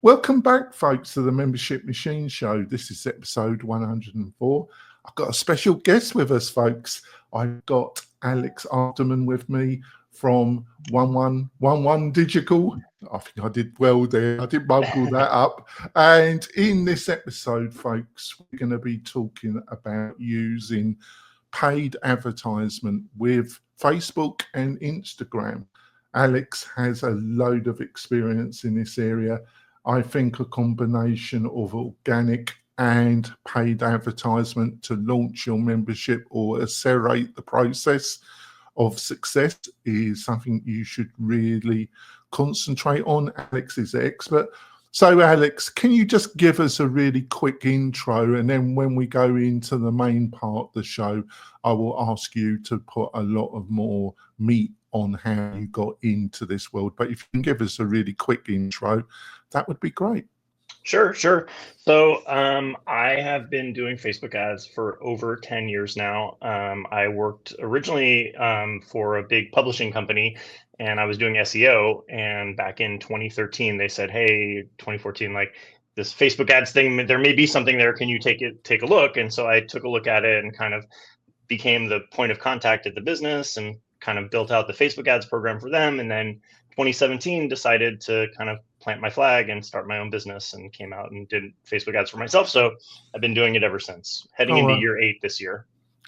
Welcome back, folks, to the Membership Machine Show. This is episode 104. I've got a special guest with us, folks. I've got Alex Afterman with me from 1111 Digital. I think I did well there. I did bungle that up. And in this episode, folks, we're going to be talking about using paid advertisement with Facebook and Instagram. Alex has a load of experience in this area. I think a combination of organic and paid advertisement to launch your membership or accelerate the process of success is something you should really concentrate on. Alex is the expert. So Alex, can you just give us a really quick intro, and then when we go into the main part of the show, I will ask you to put a lot of more meat on how you got into this world. But if you can give us a really quick intro, that would be great. Sure. So I have been doing Facebook ads for over 10 years now. I worked originally for a big publishing company, and I was doing SEO. And back in 2013, they said, "Hey, 2014, like this Facebook ads thing, there may be something there. Can you take a look?" And so I took a look at it and kind of became the point of contact at the business and kind of built out the Facebook ads program for them. And then 2017 decided to kind of plant my flag and start my own business, and came out and did Facebook ads for myself. So I've been doing it ever since, heading into year 8 this year.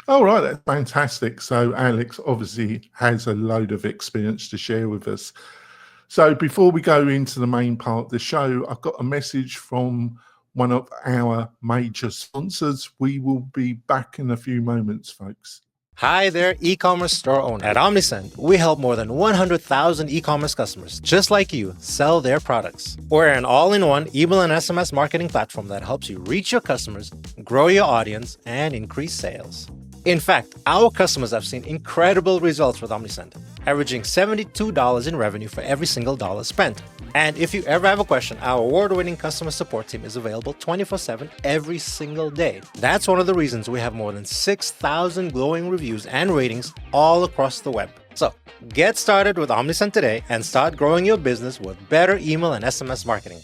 All right, that's fantastic. So Alex obviously has a load of experience to share with us. So before we go into the main part of the show, I've got a message from one of our major sponsors. We will be back in a few moments, folks. Hi there, e-commerce store owner. At Omnisend, we help more than 100,000 e-commerce customers just like you sell their products. We're an all-in-one email and SMS marketing platform that helps you reach your customers, grow your audience, and increase sales. In fact, our customers have seen incredible results with Omnisend, averaging $72 in revenue for every single dollar spent. And if you ever have a question, our award-winning customer support team is available 24/7 every single day. That's one of the reasons we have more than 6,000 glowing reviews and ratings all across the web. So get started with Omnisend today and start growing your business with better email and SMS marketing.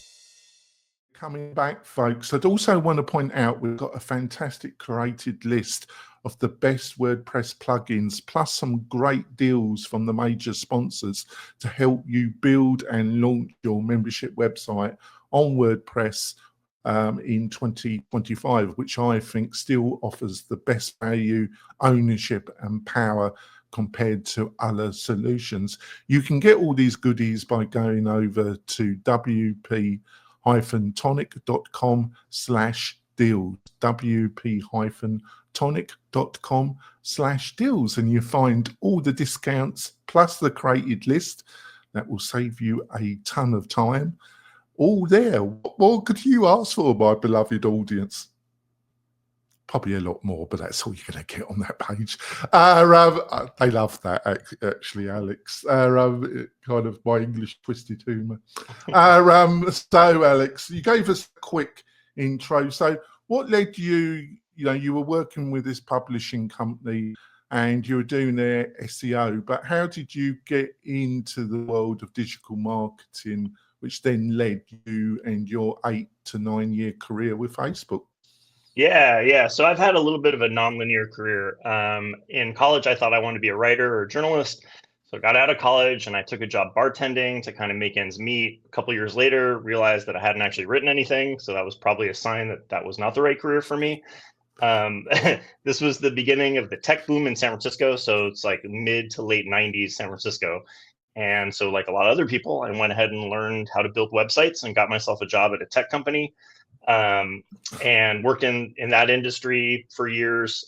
Coming back, folks, I'd also want to point out we've got a fantastic curated list of the best WordPress plugins, plus some great deals from the major sponsors to help you build and launch your membership website on WordPress in 2025, which I think still offers the best value, ownership, and power compared to other solutions. You can get all these goodies by going over to WP-Tonic.com/deals, WP-Tonic.com/deals, and you find all the discounts plus the created list that will save you a ton of time. All there. What more could you ask for, my beloved audience? Probably a lot more, but that's all you're going to get on that page. They love that, actually, Alex. Kind of my English twisted humour. So, Alex, you gave us a quick intro. So what led you, you were working with this publishing company and you were doing their SEO, but how did you get into the world of digital marketing, which then led you and your 8 to 9 year career with Facebook? Yeah. So I've had a little bit of a nonlinear career. In college, I thought I wanted to be a writer or a journalist. So I got out of college and I took a job bartending to kind of make ends meet. A couple of years later, realized that I hadn't actually written anything. So that was probably a sign that that was not the right career for me. This was the beginning of the tech boom in San Francisco. So it's like mid to late 90s San Francisco. And so like a lot of other people, I went ahead and learned how to build websites and got myself a job at a tech company. And worked in that industry for years.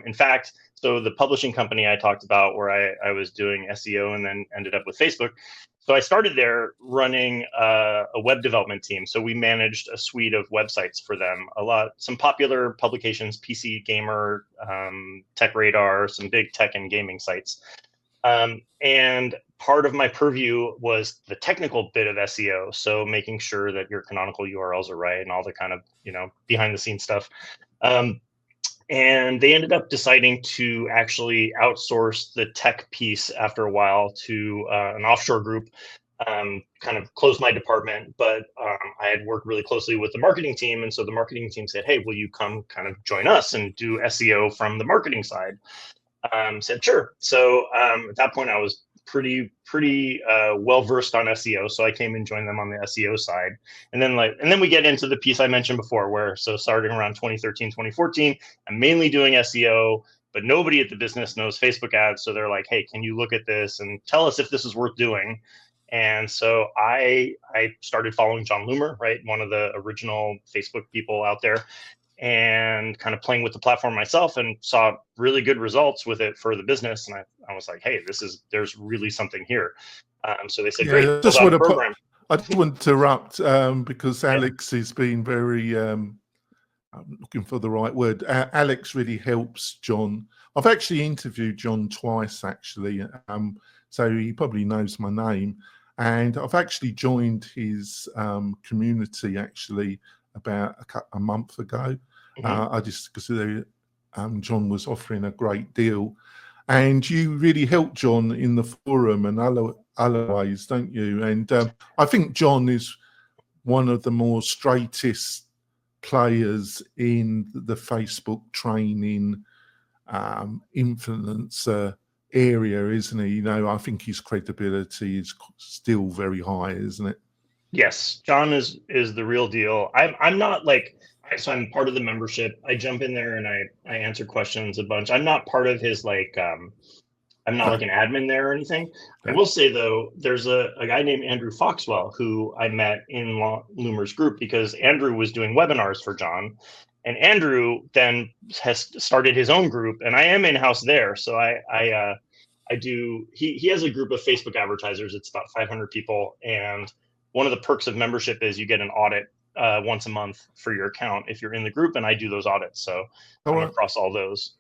In fact, so the publishing company I talked about where I was doing SEO and then ended up with Facebook. So I started there running a web development team. So we managed a suite of websites for them, some popular publications, PC Gamer, Tech Radar, some big tech and gaming sites. And part of my purview was the technical bit of SEO. So making sure that your canonical URLs are right and all the kind of, behind the scenes stuff. And they ended up deciding to actually outsource the tech piece after a while to an offshore group kind of closed my department, but I had worked really closely with the marketing team. And so the marketing team said, hey, will you come kind of join us and do SEO from the marketing side? Said, sure. So at that point, I was pretty well versed on SEO. So I came and joined them on the SEO side. And then we get into the piece I mentioned before, where so starting around 2013, 2014, I'm mainly doing SEO, but nobody at the business knows Facebook ads. So they're like, hey, can you look at this and tell us if this is worth doing? And so I started following John Loomer, right? One of the original Facebook people out there, and kind of playing with the platform myself, and saw really good results with it for the business. And I was like, hey, there's really something here. So they said, great, I just want to I just want to interrupt because Alex has been very, I'm looking for the right word. Alex really helps John. I've actually interviewed John twice, actually. So he probably knows my name. And I've actually joined his community actually about a month ago. I just, because John was offering a great deal. And you really helped John in the forum and other ways, don't you? And I think John is one of the more straightest players in the Facebook training influencer area, isn't he? You know, I think his credibility is still very high, isn't it? Yes, John is the real deal. I'm not like, so I'm part of the membership. I jump in there and I answer questions a bunch. I'm not part of his like I'm not like an admin there or anything. I will say though, there's a guy named Andrew Foxwell who I met in Loomer's group, because Andrew was doing webinars for John. And Andrew then has started his own group, and I am in-house there. So he has a group of Facebook advertisers. It's about 500 people. And one of the perks of membership is you get an audit once a month for your account if you're in the group, and I do those audits. So I'm across all those.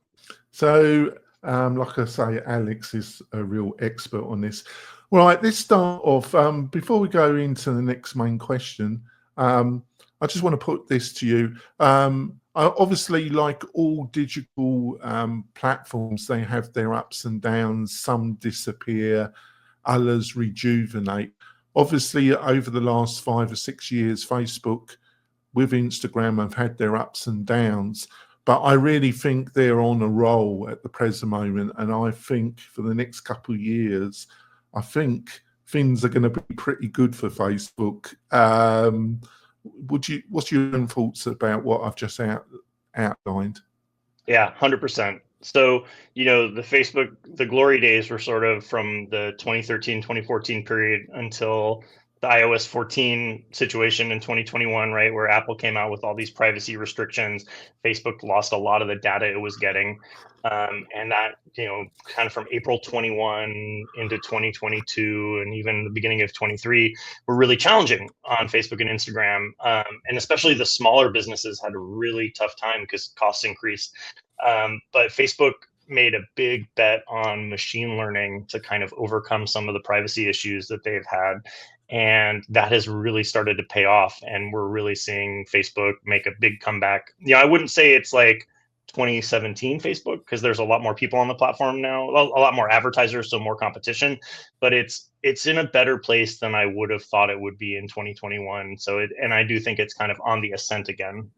So like I say, Alex is a real expert on this. Right, let's start off. Before we go into the next main question, I just want to put this to you. Obviously, like all digital platforms, they have their ups and downs. Some disappear, others rejuvenate. Obviously, over the last 5 or 6 years, Facebook with Instagram have had their ups and downs. But I really think they're on a roll at the present moment. And I think for the next couple of years, I think things are going to be pretty good for Facebook. What's your own thoughts about what I've just outlined? Yeah, 100%. So, the glory days were sort of from the 2013, 2014 period until the iOS 14 situation in 2021, right, where Apple came out with all these privacy restrictions. Facebook lost a lot of the data it was getting. And that, kind of from April 21 into 2022 and even the beginning of 23 were really challenging on Facebook and Instagram. And especially the smaller businesses had a really tough time because costs increased. But Facebook made a big bet on machine learning to kind of overcome some of the privacy issues that they've had. And that has really started to pay off. And we're really seeing Facebook make a big comeback. I wouldn't say it's like 2017 Facebook, because there's a lot more people on the platform now, a lot more advertisers, so more competition, but it's in a better place than I would have thought it would be in 2021. And I do think it's kind of on the ascent again.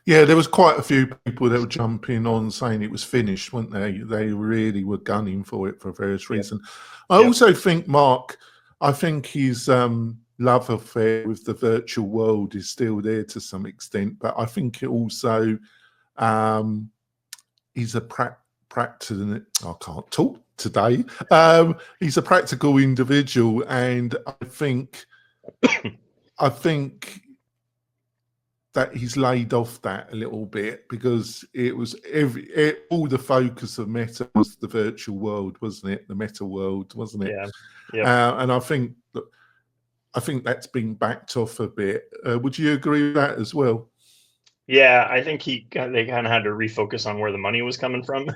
Yeah, there was quite a few people that were jumping on saying it was finished, weren't they? They really were gunning for it for various reasons. I also think, Mark, I think his love affair with the virtual world is still there to some extent, but I think it also he's a practical. I can't talk today. He's a practical individual, and I think that he's laid off that a little bit, because it was all the focus of Meta was the virtual world, wasn't it? The Meta world, wasn't it? Yeah. And I think that's been backed off a bit. Would you agree with that as well? Yeah, I think they kind of had to refocus on where the money was coming from,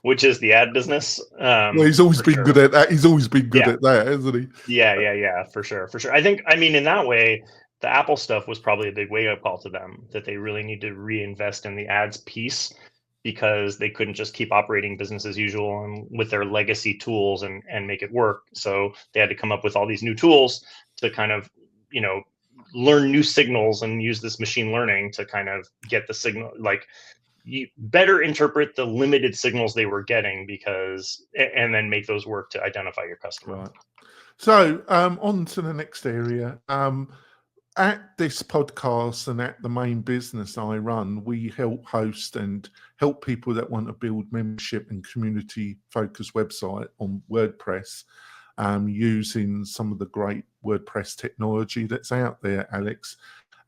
which is the ad business. Well, he's always been good at that. He's always been good at that, hasn't he? Yeah, for sure. I mean, in that way, the Apple stuff was probably a big wake-up call to them, that they really need to reinvest in the ads piece. because they couldn't just keep operating business as usual and with their legacy tools and make it work. So they had to come up with all these new tools to kind of, learn new signals and use this machine learning to kind of get the signal, like you better interpret the limited signals they were getting and then make those work to identify your customer. Right. So on to the next area. At this podcast and at the main business I run, we help host and help people that want to build membership and community-focused website on WordPress using some of the great WordPress technology that's out there, Alex.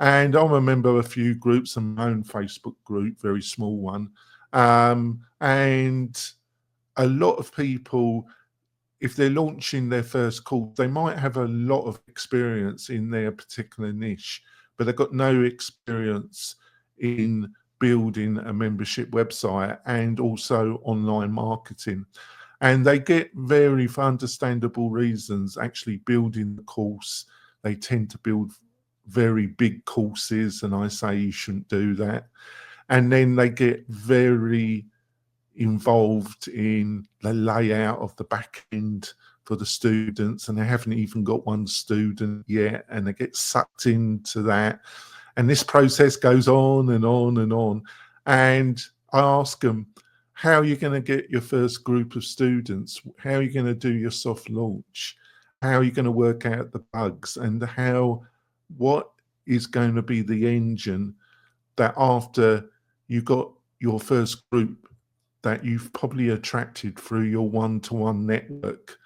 And I'm a member of a few groups, and my own Facebook group, very small one. And a lot of people, if they're launching their first course, they might have a lot of experience in their particular niche, but they've got no experience in building a membership website and also online marketing. And they get very, for understandable reasons, actually building the course. They tend to build very big courses, and I say you shouldn't do that. And then they get very involved in the layout of the back end for the students, and they haven't even got one student yet, and they get sucked into that. And this process goes on and on and on. And I ask them, how are you going to get your first group of students? How are you going to do your soft launch? How are you going to work out the bugs? And what is going to be the engine that after you got your first group that you've probably attracted through your one-to-one network,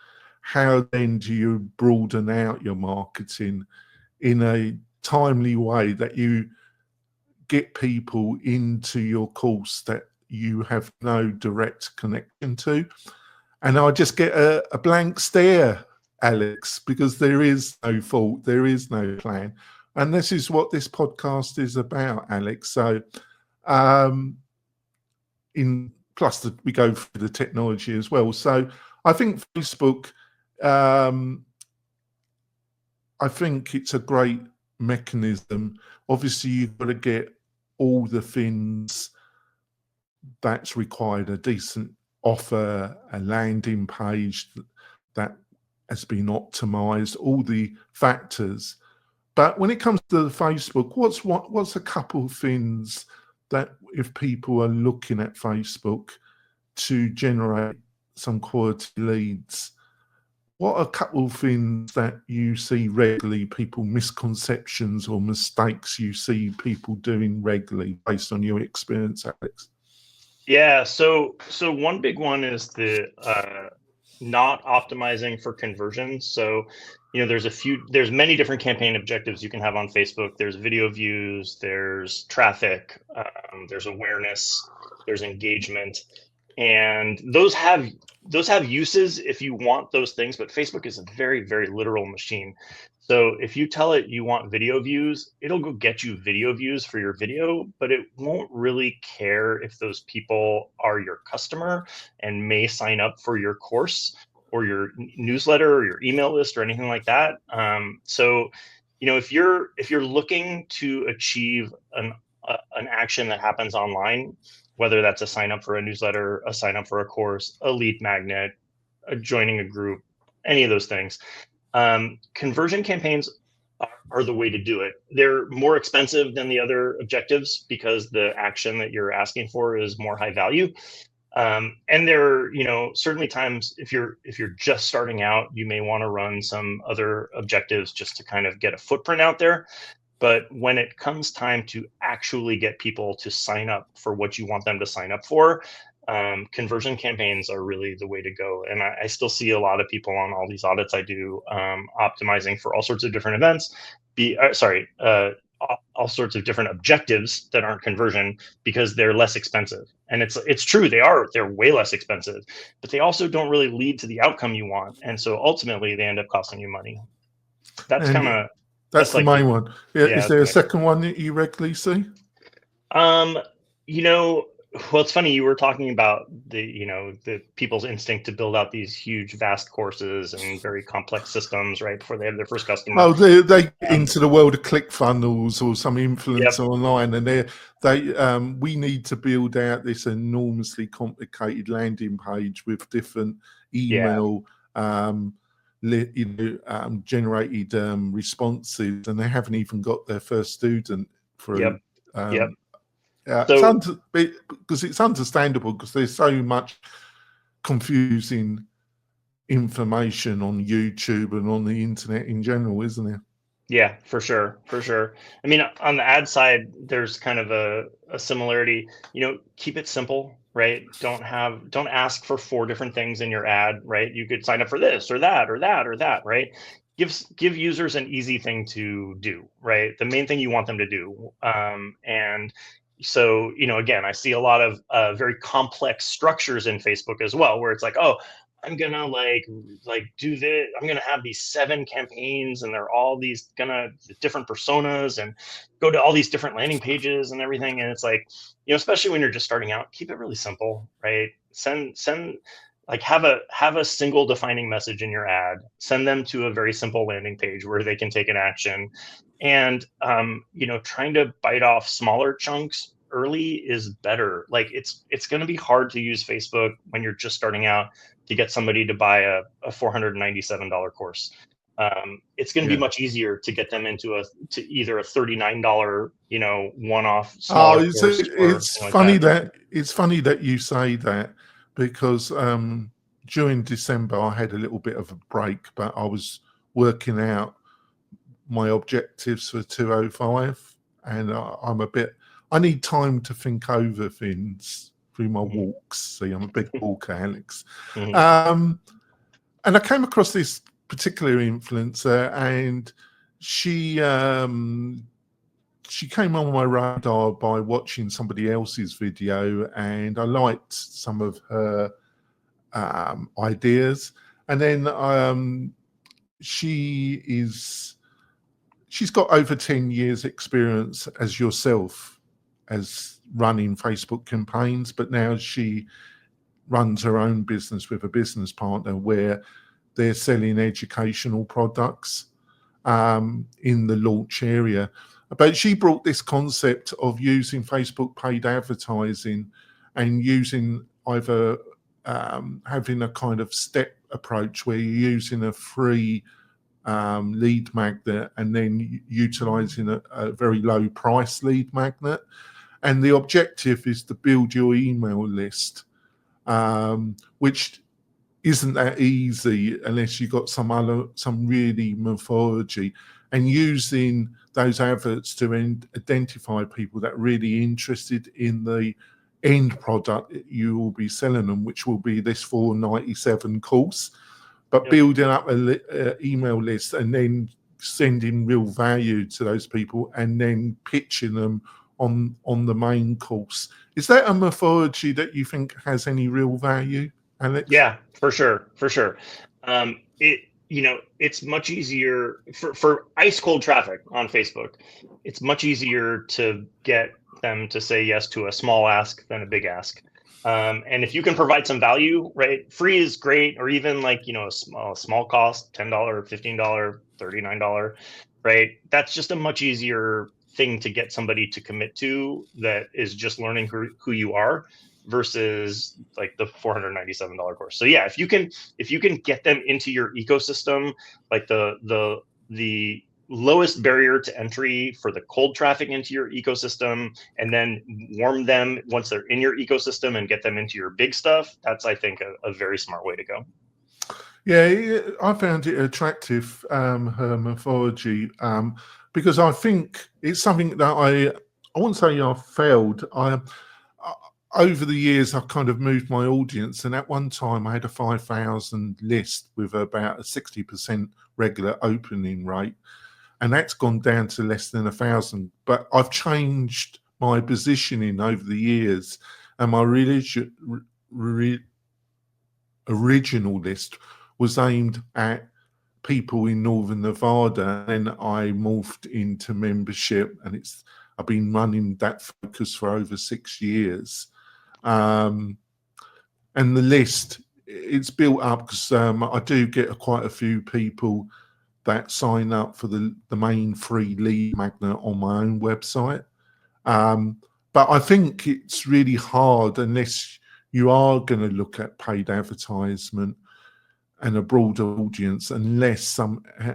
how then do you broaden out your marketing in a timely way that you get people into your course that you have no direct connection to? And I just get a blank stare, Alex, because there is no thought, there is no plan. And this is what this podcast is about, Alex. So plus we go through the technology as well. So I think Facebook, I think it's a great mechanism. Obviously, you've got to get all the things that's required, a decent offer, a landing page that has been optimized, all the factors. But when it comes to the Facebook, what's a couple of things that if people are looking at Facebook to generate some quality leads, what are a couple of things that you see regularly, misconceptions or mistakes you see people doing regularly based on your experience, Alex? Yeah, so one big one is the not optimizing for conversions. So, there's many different campaign objectives you can have on Facebook. There's video views, there's traffic, there's awareness, there's engagement, and those have uses if you want those things. But Facebook is a very, very literal machine. So if you tell it you want video views, it'll go get you video views for your video, but it won't really care if those people are your customer and may sign up for your course or your newsletter or your email list or anything like that. So, if you're looking to achieve an action that happens online, whether that's a sign up for a newsletter, a sign up for a course, a lead magnet, joining a group, any of those things, conversion campaigns are the way to do it. They're more expensive than the other objectives because the action that you're asking for is more high value. And there are, certainly times if you're just starting out, you may want to run some other objectives just to kind of get a footprint out there. But when it comes time to actually get people to sign up for what you want them to sign up for, conversion campaigns are really the way to go. And I still see a lot of people on all these audits I do optimizing for all sorts of different events, all sorts of different objectives that aren't conversion because they're less expensive. And it's true, they're way less expensive, but they also don't really lead to the outcome you want. And so ultimately they end up costing you money. That's the main one. Yeah, is there a second one that you regularly see? Well, it's funny you were talking about the people's instinct to build out these huge, vast courses and very complex systems right before they have their first customer. Oh, they get Um, into the world of ClickFunnels or some yep. influencer online, and we need to build out this enormously complicated landing page with different Yeah. email generated responses, and they haven't even got their first student through. Yep. Yep. So Because it's understandable because there's so much confusing information on YouTube and on the internet in general, isn't there? yeah, for sure, for sure. I mean, on the ad side, there's kind of a similarity. Keep it simple, right? Don't ask for 4 different things in your ad, right? You could sign up for this or that or that or that, right? Give users an easy thing to do, right? The main thing you want them to do. And so, again, I see a lot of very complex structures in Facebook as well, where it's like, oh, I'm gonna do this. I'm gonna have these 7 campaigns, and they're all these different personas, and go to all these different landing pages and everything. And it's like, especially when you're just starting out, keep it really simple, right? Have a single defining message in your ad. Send them to a very simple landing page where they can take an action, and trying to bite off smaller chunks early is better. Like it's going to be hard to use Facebook when you're just starting out to get somebody to buy a $497 course. It's going to be much easier to get them into either a $39 one-off Oh, smaller course or it's something funny like that. it's funny that you say that because during December I had a little bit of a break, but I was working out my objectives for 205, and I need time to think over things through my walks. See, I'm a big walker, Alex. Mhm. And I came across this particular influencer, and she came on my radar by watching somebody else's video, and I liked some of her ideas. And then she's got over 10 years experience as yourself as running Facebook campaigns, but now she runs her own business with a business partner where they're selling educational products in the launch area. But she brought this concept of using Facebook paid advertising and using either having a kind of step approach where you're using a free lead magnet and then utilizing a very low price lead magnet. And the objective is to build your email list, which isn't that easy unless you've got some really methodology, and using those adverts to identify people that are really interested in the end product you will be selling them, which will be this 497 course. But Yep. building up an email list and then sending real value to those people and then pitching them on the main course. Is that a methodology that you think has any real value, Alex? Yeah, for sure, for sure. It's much easier for ice cold traffic on Facebook. It's much easier to get them to say yes to a small ask than a big ask. And if you can provide some value, right? Free is great, or even a small cost, $10, $15, $39, right? That's just a much easier thing to get somebody to commit to that is just learning who you are versus like the $497 course. So yeah, if you can get them into your ecosystem, like the lowest barrier to entry for the cold traffic into your ecosystem, and then warm them once they're in your ecosystem and get them into your big stuff, that's, I think, a very smart way to go. Yeah, I found it attractive, her mythology, because I think it's something that I wouldn't say I failed. Over the years, I've kind of moved my audience, and at one time I had a 5,000 list with about a 60% regular opening rate, and that's gone down to less than 1,000. But I've changed my positioning over the years, and my original list was aimed at people in Northern Nevada, and I morphed into membership, and I've been running that focus for over 6 years. And the list, it's built up because I do get quite a few people that sign up for the main free lead magnet on my own website. But I think it's really hard unless you are going to look at paid advertisement and a broader audience, unless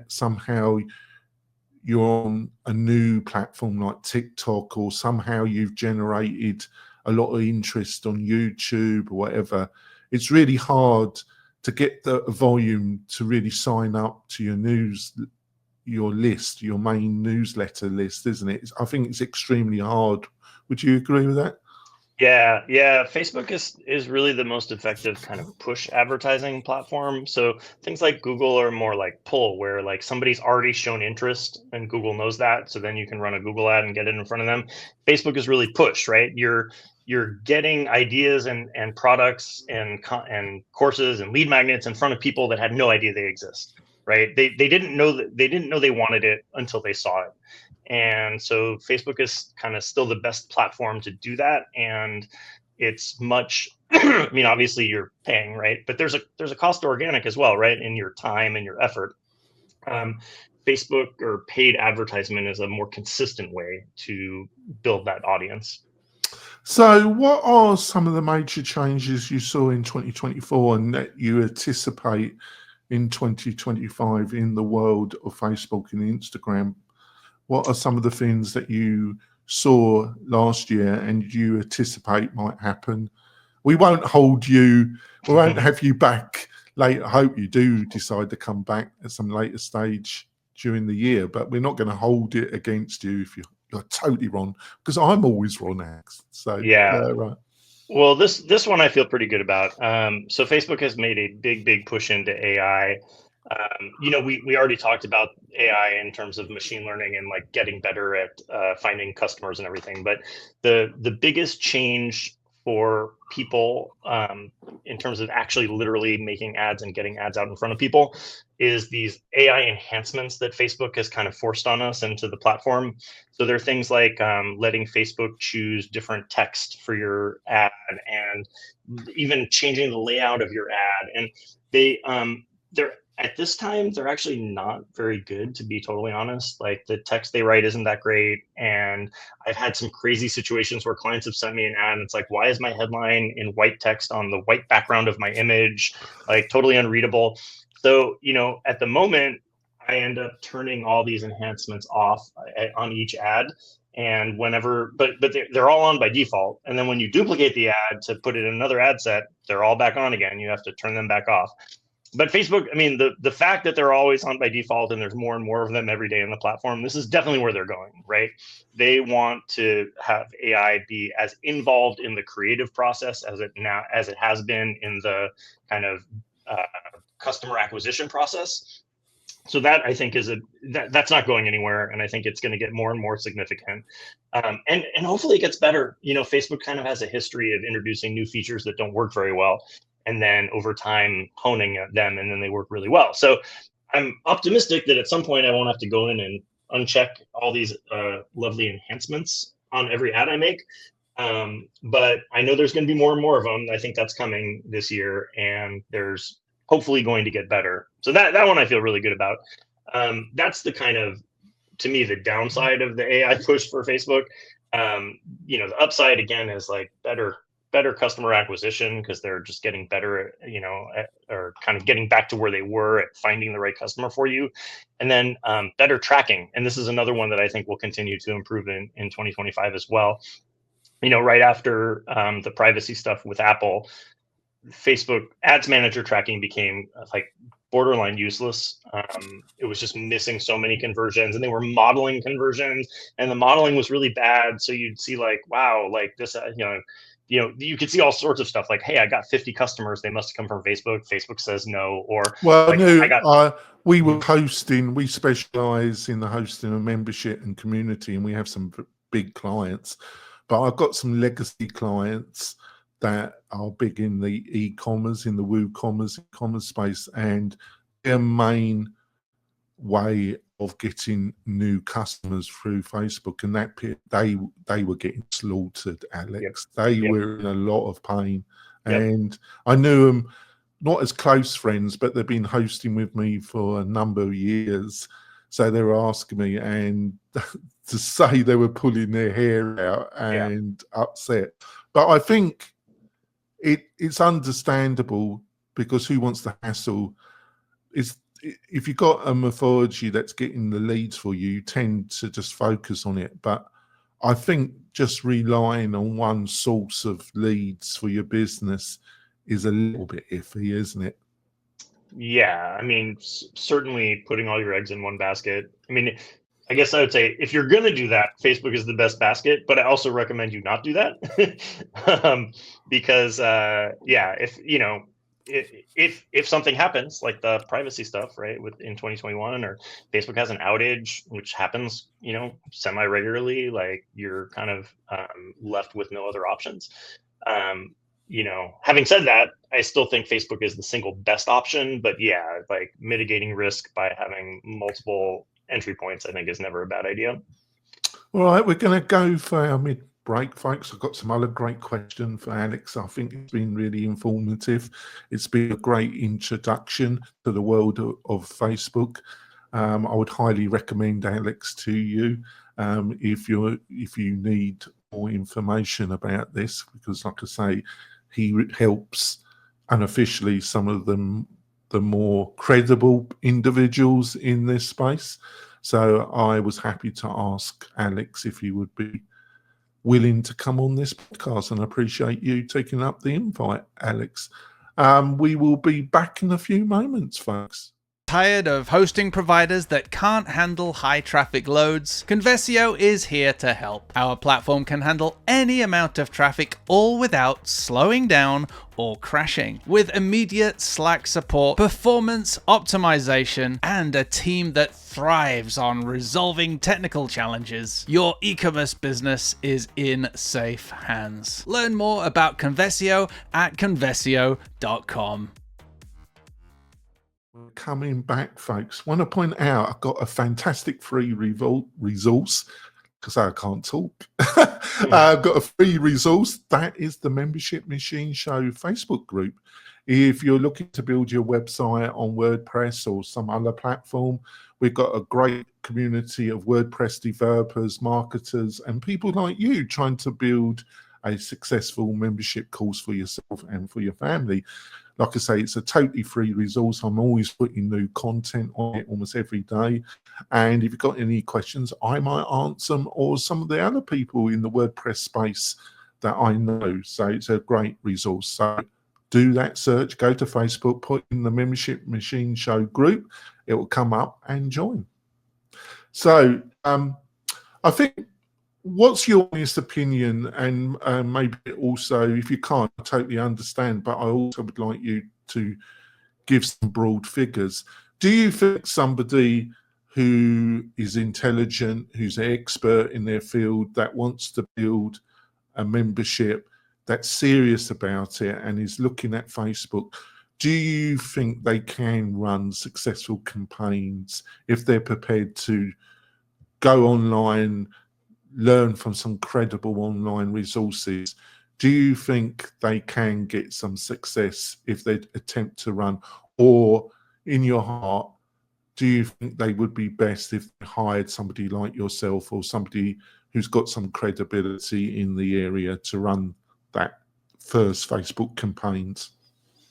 somehow you're on a new platform like TikTok, or somehow you've generated a lot of interest on YouTube or whatever. It's really hard to get the volume to really sign up to your list, your main newsletter list, isn't it? I think it's extremely hard. Would you agree with that? Yeah. Facebook is really the most effective kind of push advertising platform. So things like Google are more like pull, where like somebody's already shown interest and Google knows that. So then you can run a Google ad and get it in front of them. Facebook is really push, right? You're getting ideas and products and courses and lead magnets in front of people that had no idea they exist, right? They didn't know they wanted it until they saw it. And so Facebook is kind of still the best platform to do that. And it's much, I mean, obviously you're paying, right? But there's a cost to organic as well, right? In your time and your effort. Facebook or paid advertisement is a more consistent way to build that audience. So what are some of the major changes you saw in 2024 and that you anticipate in 2025 in the world of Facebook and Instagram? What are some of the things that you saw last year and you anticipate might happen? We won't hold you, we won't have you back late. I hope you do decide to come back at some later stage during the year, but we're not going to hold it against you if you're totally wrong, because I'm always wrong, Alex. So yeah, right. Well, this one I feel pretty good about. So Facebook has made a big push into AI. We already talked about AI in terms of machine learning and like getting better at finding customers and everything. But the biggest change for people in terms of actually literally making ads and getting ads out in front of people is these AI enhancements that Facebook has kind of forced on us into the platform. So there are things like letting Facebook choose different text for your ad, and even changing the layout of your ad. And they're at this time, they're actually not very good, to be totally honest. Like the text they write isn't that great. And I've had some crazy situations where clients have sent me an ad and it's like, why is my headline in white text on the white background of my image? Like totally unreadable. So, at the moment, I end up turning all these enhancements off on each ad. And whenever, but they're all on by default. And then when you duplicate the ad to put it in another ad set, they're all back on again. You have to turn them back off. But Facebook, I mean, the fact that they're always on by default and there's more and more of them every day in the platform, this is definitely where they're going, right? They want to have AI be as involved in the creative process as it has been in the kind of customer acquisition process. So that I think that's not going anywhere, and I think it's going to get more and more significant, and hopefully it gets better. Facebook kind of has a history of introducing new features that don't work very well, and then over time honing them, and then they work really well. So I'm optimistic that at some point I won't have to go in and uncheck all these lovely enhancements on every ad I make. But I know there's going to be more and more of them. I think that's coming this year, and there's hopefully going to get better. So that one I feel really good about. That's the kind of, to me, the downside of the AI push for Facebook. The upside again is like better customer acquisition, because they're just getting better at, or kind of getting back to where they were at finding the right customer for you. And then better tracking. And this is another one that I think will continue to improve in 2025 as well. Right after the privacy stuff with Apple, Facebook Ads Manager tracking became like borderline useless. It was just missing so many conversions, and they were modeling conversions, and the modeling was really bad. So you'd see like, wow, like this, you could see all sorts of stuff like, hey, I got 50 customers. They must have come from Facebook. Facebook says no. Or well, like, no, we were hosting. We specialize in the hosting of membership and community, and we have some big clients. But I've got some legacy clients that are big in the e-commerce, in the WooCommerce e-commerce space, and their main way of getting new customers through Facebook, and they were getting slaughtered, Alex. They were in a lot of pain, and I knew them not as close friends, but they've been hosting with me for a number of years. So they were asking me, and to say they were pulling their hair out and upset. But I think it's understandable, because who wants the hassle? If you've got a mythology that's getting the leads for you, you tend to just focus on it. But I think just relying on one source of leads for your business is a little bit iffy, isn't it? Yeah, I mean, certainly putting all your eggs in one basket. I mean, I guess I would say if you're going to do that, Facebook is the best basket, but I also recommend you not do that. Because, if, you know, if something happens, like the privacy stuff, right, in 2021, or Facebook has an outage, which happens, you know, semi-regularly, like you're kind of left with no other options. You know, having said that, I still think Facebook is the single best option, but yeah, like mitigating risk by having multiple entry points, I think, is never a bad idea. All right, we're going to go for our mid-break, folks. I've got some other great questions for Alex. I think it's been really informative. It's been a great introduction to the world of Facebook. I would highly recommend Alex to you if you need more information about this, because, like I say, he helps unofficially some of the more credible individuals in this space. So I was happy to ask Alex if he would be willing to come on this podcast, and I appreciate you taking up the invite, Alex. We will be back in a few moments, folks. Tired of hosting providers that can't handle high traffic loads? Conversio is here to help. Our platform can handle any amount of traffic, all without slowing down or crashing. With immediate Slack support, performance optimization, and a team that thrives on resolving technical challenges, your e-commerce business is in safe hands. Learn more about Conversio at conversio.com. We're coming back, folks. Want to point out I've got a fantastic free resource, because I can't talk. I've got a free resource. That is the Membership Machine Show Facebook group. If you're looking to build your website on WordPress or some other platform, we've got a great community of WordPress developers, marketers, and people like you trying to build a successful membership course for yourself and for your family. Like I say, it's a totally free resource. I'm always putting new content on it almost every day. And if you've got any questions, I might answer them, or some of the other people in the WordPress space that I know. So it's a great resource. So do that search, go to Facebook, put in the Membership Machine Show group. It will come up, and join. So I think, what's your honest opinion, and maybe also, if you can't, I totally understand, but I also would like you to give some broad figures. Do you think somebody who is intelligent, who's an expert in their field, that wants to build a membership, that's serious about it and is looking at Facebook, do you think they can run successful campaigns if they're prepared to go online, learn from some credible online resources? Do you think they can get some success if they attempt to run? Or in your heart, do you think they would be best if they hired somebody like yourself, or somebody who's got some credibility in the area, to run that first Facebook campaigns?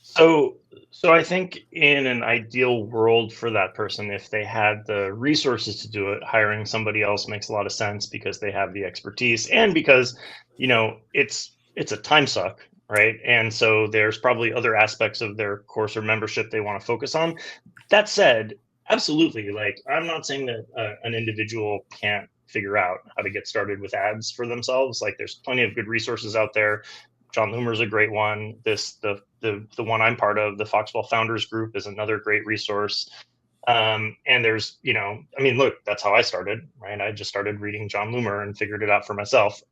So I think in an ideal world for that person, if they had the resources to do it, hiring somebody else makes a lot of sense, because they have the expertise, and because, you know, it's a time suck, right? And so there's probably other aspects of their course or membership they want to focus on. That said, absolutely, like, I'm not saying that an individual can't figure out how to get started with ads for themselves. Like, there's plenty of good resources out there. John Loomer's a great one. The one I'm part of, the Foxwell Founders Group, is another great resource. And there's, you know, I mean, look, that's how I started, right? I just started reading John Loomer and figured it out for myself.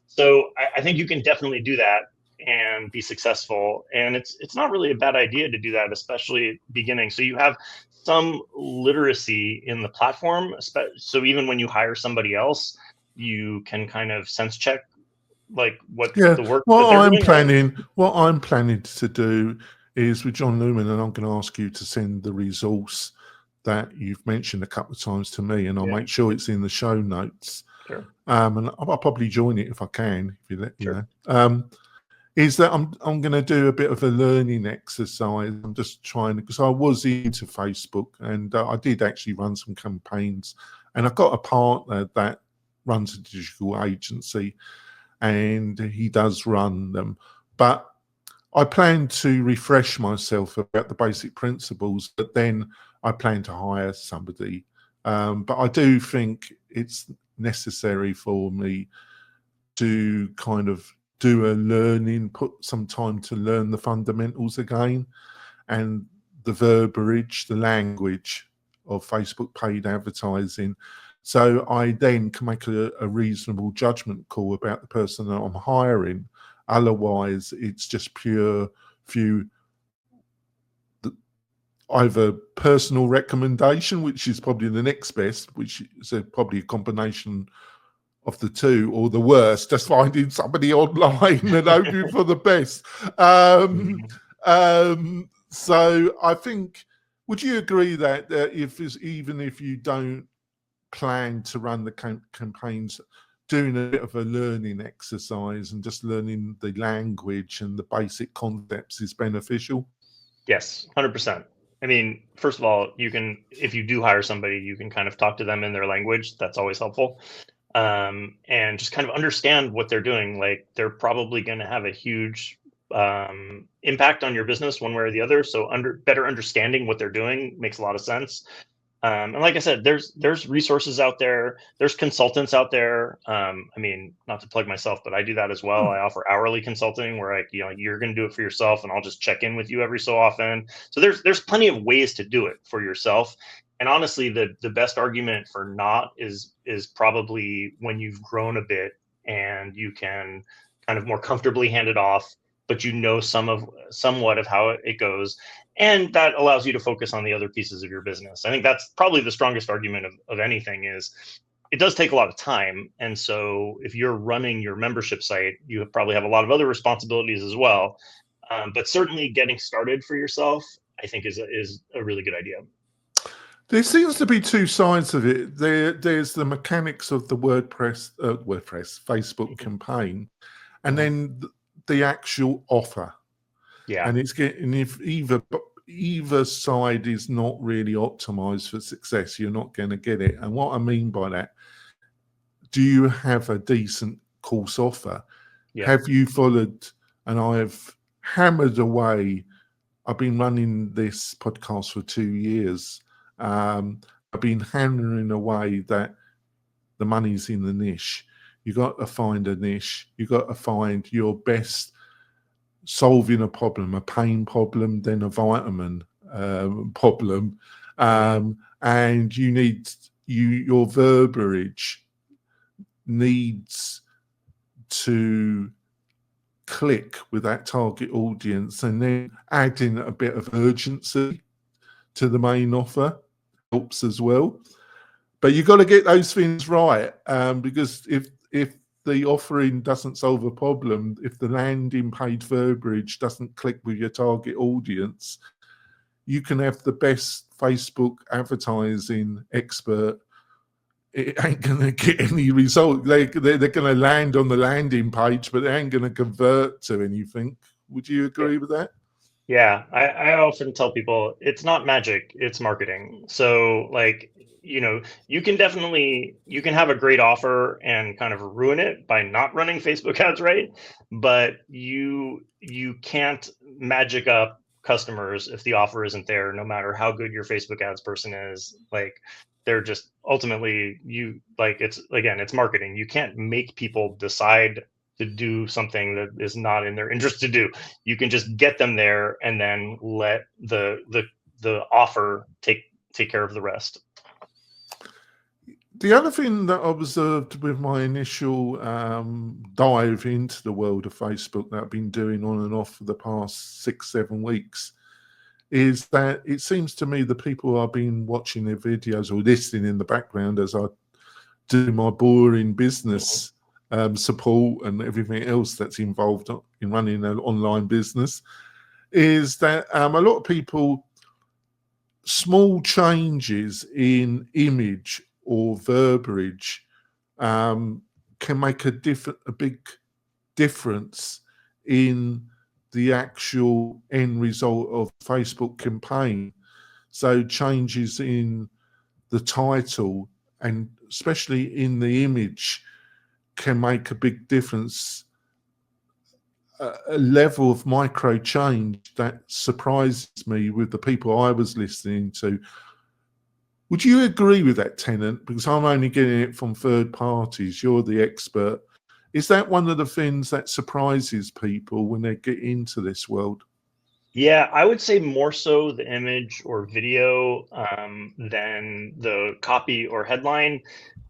So I think you can definitely do that and be successful. And it's not really a bad idea to do that, especially beginning. So you have some literacy in the platform. So even when you hire somebody else, you can kind of sense check like what the work that they're doing. What I'm planning to do is with John Newman, and I'm going to ask you to send the resource that you've mentioned a couple of times to me, and I'll make sure it's in the show notes. Sure. And I'll probably join it if I can, if you let me Sure. know. Is that I'm going to do a bit of a learning exercise. I'm just trying, because I was into Facebook, and I did actually run some campaigns, and I've got a partner that runs a digital agency, and he does run them. But I plan to refresh myself about the basic principles, but then I plan to hire somebody. But I do think it's necessary for me to kind of do a learning, put some time to learn the fundamentals again, and the verbiage, the language of Facebook paid advertising. So I then can make a reasonable judgment call about the person that I'm hiring. Otherwise, it's just pure either personal recommendation, which is probably the next best, which is probably a combination of the two, or the worst, just finding somebody online and hoping for the best. So I think, would you agree that even if you don't plan to run the campaigns, doing a bit of a learning exercise and just learning the language and the basic concepts is beneficial? Yes, 100%. I mean, first of all, if you do hire somebody, you can kind of talk to them in their language. That's always helpful. And just kind of understand what they're doing. Like, they're probably going to have a huge impact on your business one way or the other. So better understanding what they're doing makes a lot of sense. And like I said, there's resources out there. There's consultants out there. I mean, not to plug myself, but I do that as well. I offer hourly consulting where you're going to do it for yourself, and I'll just check in with you every so often. So there's plenty of ways to do it for yourself. And honestly, the best argument for not is probably when you've grown a bit and you can kind of more comfortably hand it off, but you know somewhat of how it goes. And that allows you to focus on the other pieces of your business. I think that's probably the strongest argument of anything is it does take a lot of time. And so if you're running your membership site, you probably have a lot of other responsibilities as well. But certainly getting started for yourself, I think is a really good idea. There seems to be two sides of it. There's the mechanics of the WordPress Facebook campaign, and then the actual offer. Yeah. And it's getting, if either side is not really optimized for success, you're not going to get it. And what I mean by that, do you have a decent course offer? Yeah. Have you followed? And I've hammered away. I've been running this podcast for 2 years. I've been hammering away that the money's in the niche. You got to find a niche. You got to find your best solving a problem, a pain problem, then a vitamin problem, and your verbiage needs to click with that target audience, and then adding a bit of urgency to the main offer helps as well. But you've got to get those things right, because if the offering doesn't solve a problem, if the landing page verbiage doesn't click with your target audience, you can have the best Facebook advertising expert. It ain't going to get any result. They're going to land on the landing page, but they ain't going to convert to anything. Would you agree with that? Yeah, I often tell people it's not magic, it's marketing. So you can have a great offer and kind of ruin it by not running Facebook ads right, but you can't magic up customers if the offer isn't there, no matter how good your Facebook ads person is. Like, they're just ultimately it's marketing. You can't make people decide to do something that is not in their interest to do. You can just get them there and then let the offer take care of the rest. The other thing that I observed with my initial dive into the world of Facebook that I've been doing on and off for the past 6-7 weeks is that it seems to me the people I've been watching their videos or listening in the background as I do my boring business support and everything else that's involved in running an online business, is that a lot of people, small changes in image or verbiage can make a big difference in the actual end result of Facebook campaign. So changes in the title and especially in the image can make a big difference. A level of micro change that surprises me with the people I was listening to. Would you agree with that, Tennant? Because I'm only getting it from third parties. You're the expert. Is that one of the things that surprises people when they get into this world? Yeah, I would say more so the image or video than the copy or headline.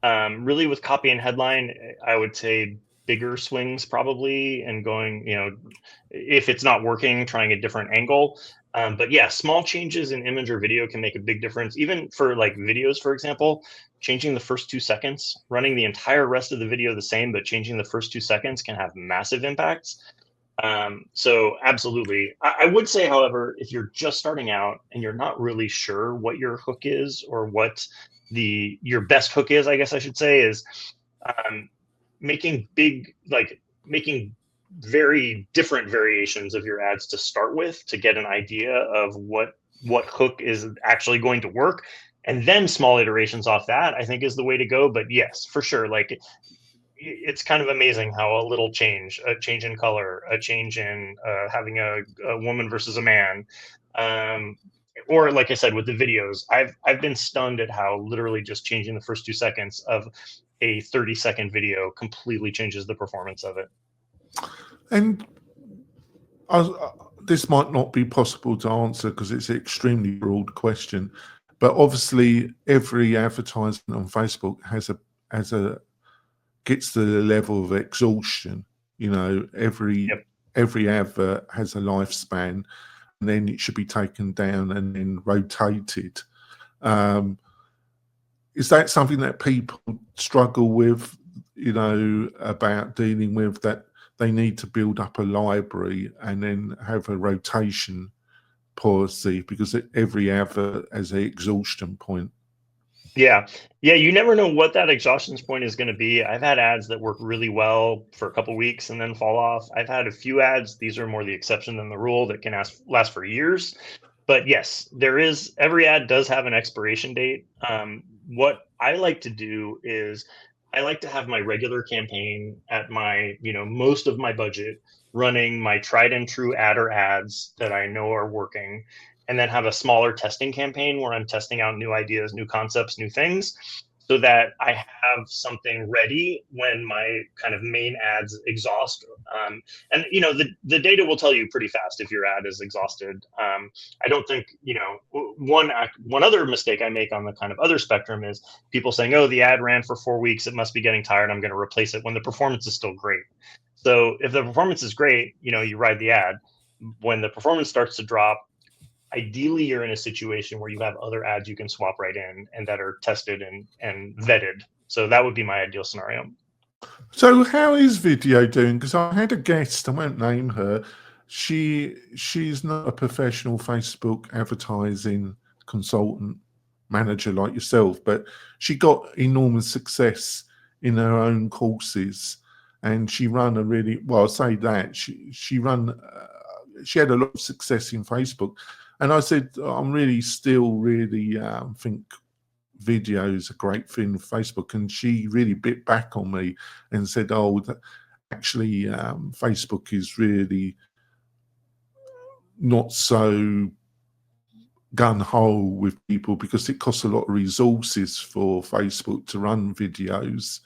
Really with copy and headline, I would say bigger swings probably, and going, if it's not working, trying a different angle. But yeah, small changes in image or video can make a big difference. Even for like videos, for example, changing the first 2 seconds, running the entire rest of the video the same, but changing the first 2 seconds can have massive impacts. So absolutely. I would say, however, if you're just starting out and you're not really sure what your hook is or what your best hook is, I guess I should say, is making very different variations of your ads to start with, to get an idea of what hook is actually going to work, and then small iterations off that, I think, is the way to go. But yes, for sure, like, it's kind of amazing how a little change, a change in color, a change in having a woman versus a man, or like I said with the videos, I've been stunned at how literally just changing the first 2 seconds of a 30-second video completely changes the performance of it. And this might not be possible to answer because it's an extremely broad question, but obviously every advertisement on Facebook gets to the level of exhaustion. Every advert has a lifespan, and then it should be taken down and then rotated. Is that something that people struggle with, about dealing with, that they need to build up a library and then have a rotation policy because every advert has an exhaustion point? Yeah. You never know what that exhaustion point is going to be. I've had ads that work really well for a couple of weeks and then fall off. I've had a few ads, these are more the exception than the rule, that can last for years. But yes, every ad does have an expiration date. What I like to do is I like to have my regular campaign at my, most of my budget, running my tried and true ad or ads that I know are working, and then have a smaller testing campaign where I'm testing out new ideas, new concepts, new things, so that I have something ready when my kind of main ads exhaust. And the data will tell you pretty fast if your ad is exhausted. I don't think, one other mistake I make on the kind of other spectrum is people saying, oh, the ad ran for 4 weeks, it must be getting tired, I'm going to replace it, when the performance is still great. So if the performance is great, you ride the ad. When the performance starts to drop, ideally you're in a situation where you have other ads you can swap right in and that are tested and vetted. So that would be my ideal scenario. So how is video doing? Because I had a guest, I won't name her. She's not a professional Facebook advertising consultant manager like yourself, but she got enormous success in her own courses, and she ran a really, well, I'll say that she had a lot of success in Facebook. And I said, I'm really think video is a great thing for Facebook. And she really bit back on me and said, actually, Facebook is really not so gun-ho with people because it costs a lot of resources for Facebook to run videos.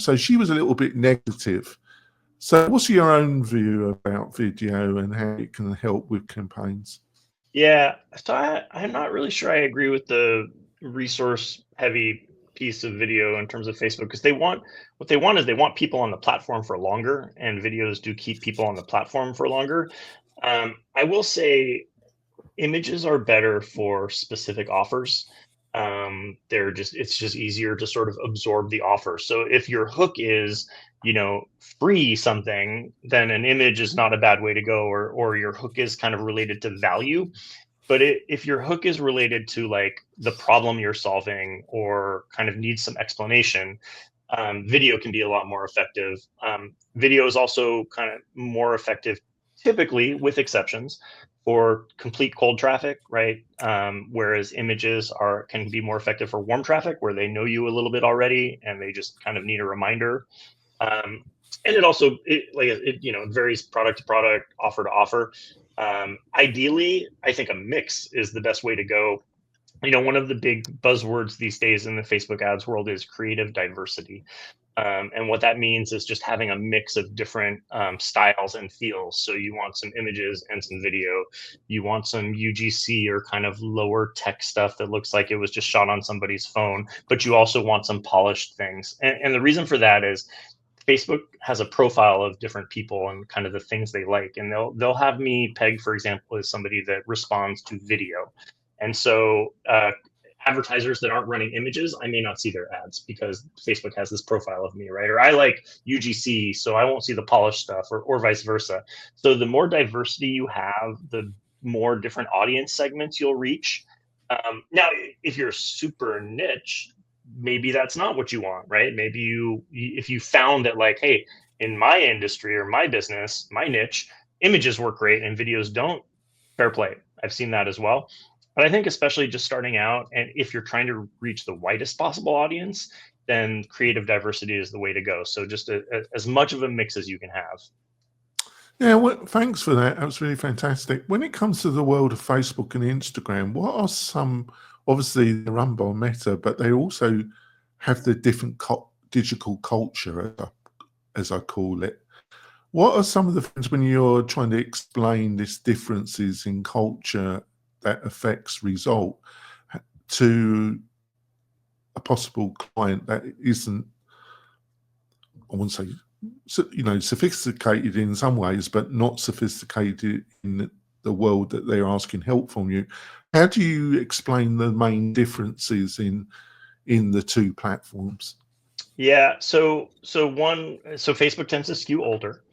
So she was a little bit negative. So what's your own view about video and how it can help with campaigns? Yeah, so I'm not really sure I agree with the resource-heavy piece of video in terms of Facebook, because they want people on the platform for longer, and videos do keep people on the platform for longer. I will say images are better for specific offers. It's just easier to sort of absorb the offer. So if your hook is, free something, then an image is not a bad way to go, or your hook is kind of related to value. But if your hook is related to like the problem you're solving or kind of needs some explanation, video can be a lot more effective. Video is also kind of more effective, typically with exceptions, for complete cold traffic, right? Whereas images can be more effective for warm traffic, where they know you a little bit already and they just kind of need a reminder. And it varies product to product, offer to offer. Ideally, I think a mix is the best way to go. One of the big buzzwords these days in the Facebook ads world is creative diversity. And what that means is just having a mix of different styles and feels. So you want some images and some video. You want some UGC or kind of lower tech stuff that looks like it was just shot on somebody's phone, but you also want some polished things. And the reason for that is Facebook has a profile of different people and kind of the things they like. And they'll have me pegged, for example, as somebody that responds to video. And so advertisers that aren't running images, I may not see their ads because Facebook has this profile of me, right? Or I like UGC, so I won't see the polished stuff, or vice versa. So the more diversity you have, the more different audience segments you'll reach. Now, if you're super niche, maybe that's not what you want, right? Maybe if you found that like, hey, in my industry or my business, my niche, images work great and videos don't, fair play. I've seen that as well. But I think especially just starting out, and if you're trying to reach the widest possible audience, then creative diversity is the way to go. So just as much of a mix as you can have. Yeah, well, thanks for that. That was really fantastic. When it comes to the world of Facebook and Instagram, what are some, obviously they're run by Meta, but they also have the different digital culture, as I call it. What are some of the things when you're trying to explain these differences in culture that affects result to a possible client that isn't, I wouldn't say, sophisticated in some ways, but not sophisticated in the world that they're asking help from you? How do you explain the main differences in the two platforms? Yeah, so Facebook tends to skew older,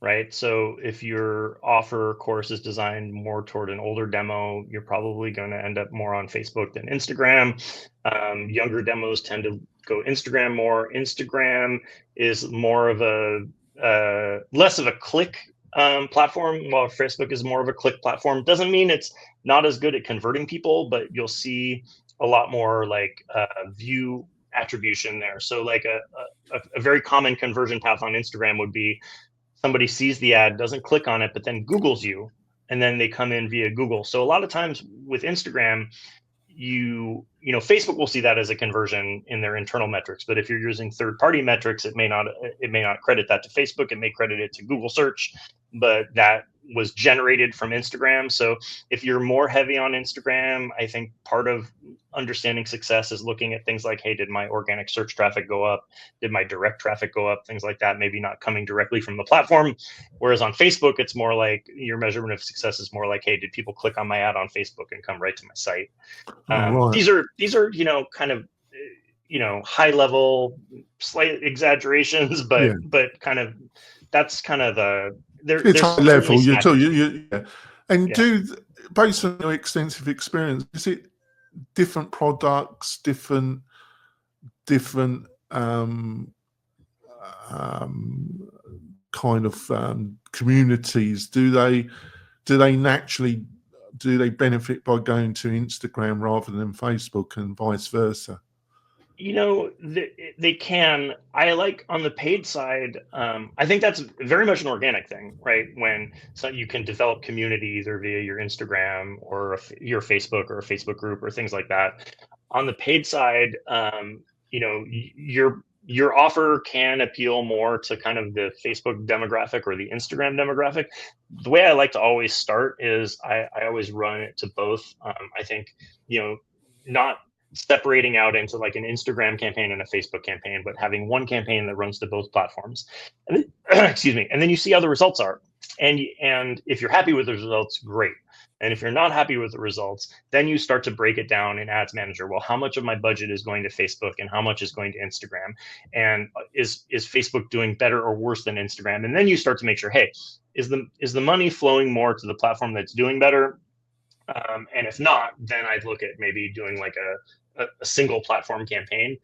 right? So if your offer course is designed more toward an older demo, you're probably going to end up more on Facebook than Instagram. Younger demos tend to go Instagram more. Instagram is more of a less of a click platform, while Facebook is more of a click platform. Doesn't mean it's not as good at converting people, but you'll see a lot more like view attribution there. So like a very common conversion path on Instagram would be somebody sees the ad, doesn't click on it, but then Googles you, and then they come in via Google. So a lot of times with Instagram, Facebook will see that as a conversion in their internal metrics. But if you're using third-party metrics, it may not credit that to Facebook. It may credit it to Google search, but that was generated from Instagram. So if you're more heavy on Instagram, I think part of understanding success is looking at things like, hey, did my organic search traffic go up? Did my direct traffic go up? Things like that, maybe not coming directly from the platform. Whereas on Facebook, it's more like your measurement of success is more like, hey, did people click on my ad on Facebook and come right to my site? Right. These are kind of high level, slight exaggerations, but kind of that's kind of the it's high level. Yeah. And yeah. Based on your extensive experience, is it different products, different kind of communities? Do they benefit by going to Instagram rather than Facebook, and vice versa? They can. I like on the paid side, I think that's very much an organic thing, right? So you can develop community either via your Instagram or your Facebook or a Facebook group or things like that. On the paid side, your offer can appeal more to kind of the Facebook demographic or the Instagram demographic. The way I like to always start is I always run it to both. I think, not separating out into like an Instagram campaign and a Facebook campaign, but having one campaign that runs to both platforms. And then, excuse me. And then you see how the results are. And if you're happy with the results, great. And if you're not happy with the results, then you start to break it down in Ads Manager. Well, how much of my budget is going to Facebook and how much is going to Instagram? And is Facebook doing better or worse than Instagram? And then you start to make sure, hey, is the money flowing more to the platform that's doing better? And if not, then I'd look at maybe doing like a single platform campaign.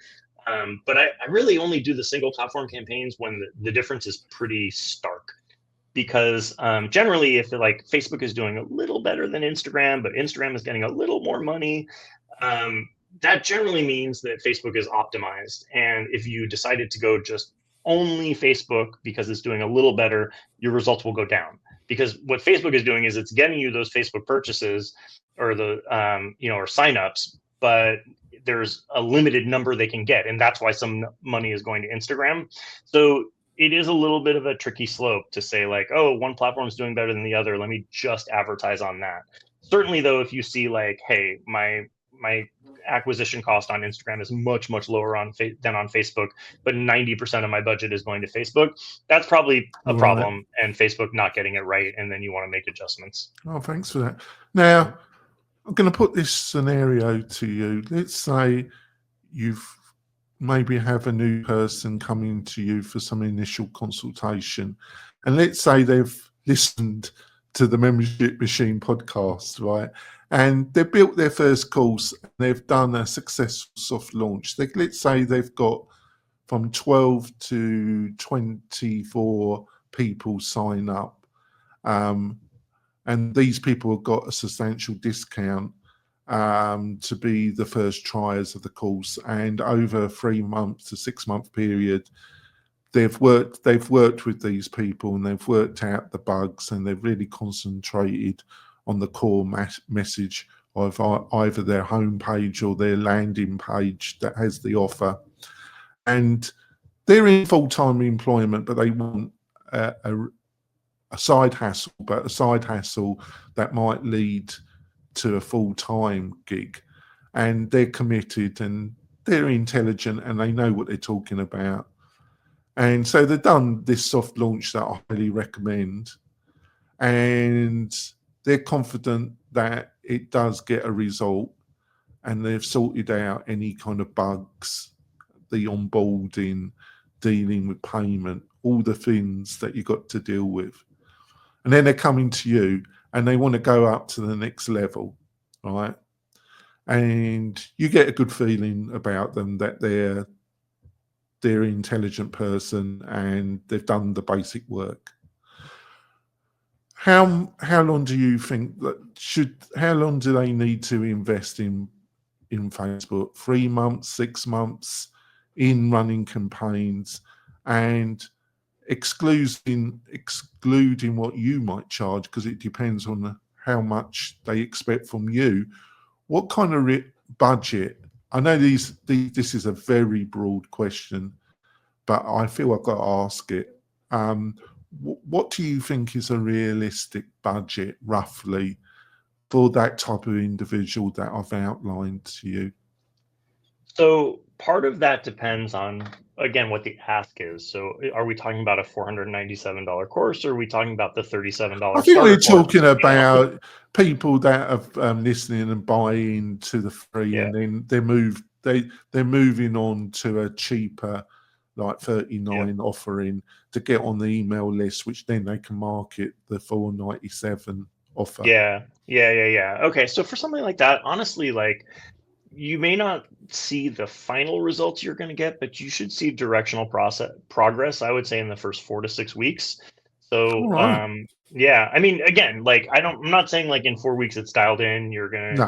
But I really only do the single platform campaigns when the difference is pretty stark. Because generally, if like Facebook is doing a little better than Instagram, but Instagram is getting a little more money, that generally means that Facebook is optimized. And if you decided to go just only Facebook because it's doing a little better, your results will go down. Because what Facebook is doing is it's getting you those Facebook purchases or the or signups, but there's a limited number they can get, and that's why some money is going to Instagram. So it is a little bit of a tricky slope to say like, oh, one platform is doing better than the other, let me just advertise on that. Certainly though, if you see like, hey, my acquisition cost on Instagram is much lower than on Facebook, but 90% of my budget is going to Facebook, that's probably a problem, and Facebook not getting it right, and then you want to make adjustments. Oh, thanks for that. Now, I'm going to put this scenario to you. Let's say you've maybe have a new person coming to you for some initial consultation, and let's say they've listened to the Membership Machine podcast, right? And they've built their first course, and they've done a successful soft launch. Let's say they've got from 12 to 24 people sign up. And these people have got a substantial discount to be the first triers of the course. And over a 3 month to 6 month period, they've worked with these people, and they've worked out the bugs, and they've really concentrated on the core message of either their homepage or their landing page that has the offer. And they're in full-time employment, but they want a side hustle, but a side hustle that might lead to a full-time gig. And they're committed, and they're intelligent, and they know what they're talking about. And so they've done this soft launch that I highly recommend, and they're confident that it does get a result, and they've sorted out any kind of bugs, the onboarding, dealing with payment, all the things that you got to deal with. And then they're coming to you, and they want to go up to the next level, right? And you get a good feeling about them that they're an intelligent person, and they've done the basic work. How long do you think how long do they need to invest in Facebook? 3 months, 6 months in running campaigns, and excluding what you might charge, because it depends on how much they expect from you. What kind of budget? I know this is a very broad question, but I feel I've got to ask it. What do you think is a realistic budget, roughly, for that type of individual that I've outlined to you? So part of that depends on, again, what the ask is. So are we talking about a $497 course, or are we talking about the $37? I think we're talking about people that are listening and buying to the free, and then they're moving on to a cheaper, like 39 offering, to get on the email list, which then they can market the $497 offer. Yeah. Okay, so for something like that, honestly, like, you may not see the final results you're going to get, but you should see directional progress, I would say, in the first 4 to 6 weeks. So, yeah, I mean, again, like, I'm not saying like in 4 weeks it's dialed in,